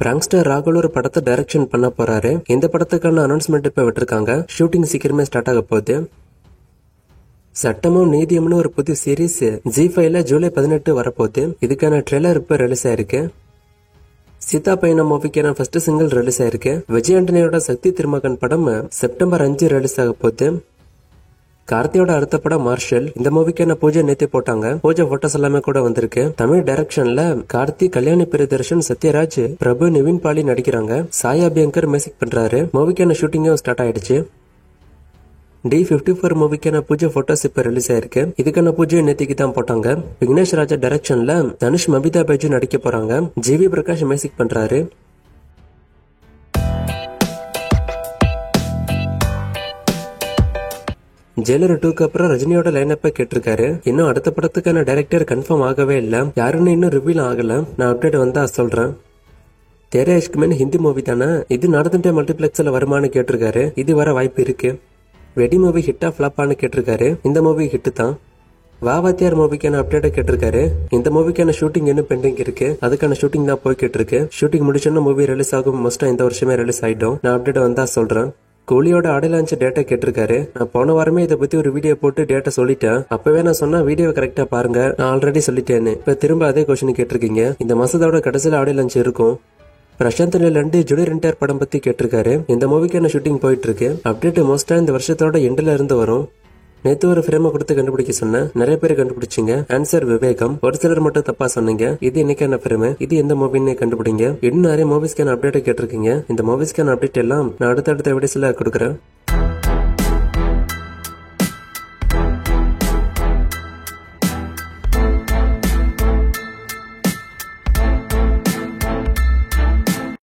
Prankster ராகுல் ஒரு படத்தை டைரக்ஷன் பண்ண போறாரு. இந்த படத்துக்கான அனௌன்ஸ்மெண்ட் இப்ப விட்டுருக்காங்க. ஷூட்டிங் சீக்கிரமே ஸ்டார்ட் ஆக போகுது. சட்டமும் நீதியம்னு ஒரு புது சீரீஸ் ஜி5ல ஜூலை 18 வரப்போகுது. இதுக்கான ட்ரெய்லர் இப்ப ரிலீஸ் ஆயிருக்கு. சீதா பையனம் மூவிக்கான ஃபர்ஸ்ட் சிங்கிள் ரிலீஸ் ஆயிருக்கு. விஜய் ஆண்டனியோட சக்தி திருமகன் படம் செப்டம்பர் 5 ரிலீஸ் ஆக போகுது. கார்த்தியோட அடுத்த படம் மார்ஷல். இந்த மூவிக்கான பூஜை நேத்து போட்டாங்க. பூஜை போட்டோஸ் எல்லாமே கூட வந்திருக்கு. தமிழ் டைரக்ஷன்ல கார்த்தி, கல்யாணி பிரியதர்ஷன், சத்யராஜ், பிரபு, நிவின் பாலி நடிக்கிறாங்க. சாய் அபியங்கர் மியூசிக் பண்றாரு. மூவிக்கான ஷூட்டிங்கும் ஸ்டார்ட் ஆயிடுச்சு. D54 மூவிக்கான பூஜை போட்டோஸ் இப்ப ரிலீஸ் ஆயிருக்கு. இதுக்கான பூஜை நேத்திக்கு தான் போட்டாங்க. விக்னேஷ் ராஜா டைரக்ஷன்ல தனுஷ், மபிதா பைஜு நடிக்க போறாங்க. ஜிவி பிரகாஷ் மியூசிக் பண்றாரு. ஜெயிலர் 2க்கு அப்புறம் ரஜினியோட லைனப்ப கேட்டிருக்காரு. இன்னும் அடுத்த படத்துக்கான டைரக்டர் கன்ஃபார்ம் ஆகவே இல்ல. யாருன்னு இன்னும் ரிவீல் ஆகல. நான் அப்டேட் வந்தா சொல்றேன். தேரே இஷ்க் மேன் ஹிந்தி மூவி தானே, இது நார்த் மல்டிபிளெக்ஸ்ல வருமானு கேட்டிருக்காரு. இது வர வாய்ப்பு இருக்கு. வெடி மூவி ஹிட்டா ஃபிளாப்பான்னு கேட்டிருக்காரு. இந்த மூவி ஹிட் தான். வாத்தியார் மூவிக்கான அப்டேட் கேட்டிருக்காரு. இந்த மூவிக்கான ஷூட்டிங் இன்னும் பெண்டிங் இருக்கு. அதுக்கான ஷூட்டிங் தான் போய்கிட்டு இருக்கு. ஷூட்டிங் முடிச்சோன்னு மூவி ரிலீஸ் ஆகும். மோஸ்டா இந்த வருஷமே ரிலீஸ் ஆயிடும். நான் அப்டேட் வந்தா சொல்றேன். கூலியோட ஆடியோ லான்ச் டேட்டா கேட்டிருக்காரு. நான் போன வாரமே இதை பத்தி ஒரு வீடியோ போட்டு டேட்டா சொல்லிட்டேன். அப்பவே நான் சொன்னா வீடியோ கரெக்டா பாருங்க, நான் ஆல்ரெடி சொல்லிட்டேன்னு. இப்ப திரும்ப அதே கொஸ்டின் கேட்டிருக்கீங்க. இந்த மாசத்தோட கடைசியில ஆடியோ லான்ச் இருக்கும். பிரசாந்த் நீல் 2 ஜூனியர் என்டையர் படம் பத்தி கேட்டிருக்காரு. இந்த மூவிக்கான ஷூட்டிங் போயிட்டு இருக்கு. அப்டேட் மோஸ்டா இந்த வருஷத்தோட எண்ட்ல இருந்து வரும். நேத்து ஒரு ஃப்ரேமை கொடுத்து கண்டுபிடிக்க சொன்னேன். நிறைய பேர் கண்டுபிடிச்சிங்க. ஆன்சர் விவேகம். ஒரு சிலர் மட்டும் தப்பா சொன்னீங்க. இது இன்னைக்கான ஃப்ரேம், இது எந்த மூவின்னு கண்டுபிடிங்க. இன்னும் நிறைய மூவிஸ்க்கான அப்டேட் கேட்டிருக்கீங்க. இந்த மூவிஸ்க்கான அப்டேட் எல்லாம் நான் அடுத்தடுத்த வீடியோஸ்ல கொடுக்குறேன்.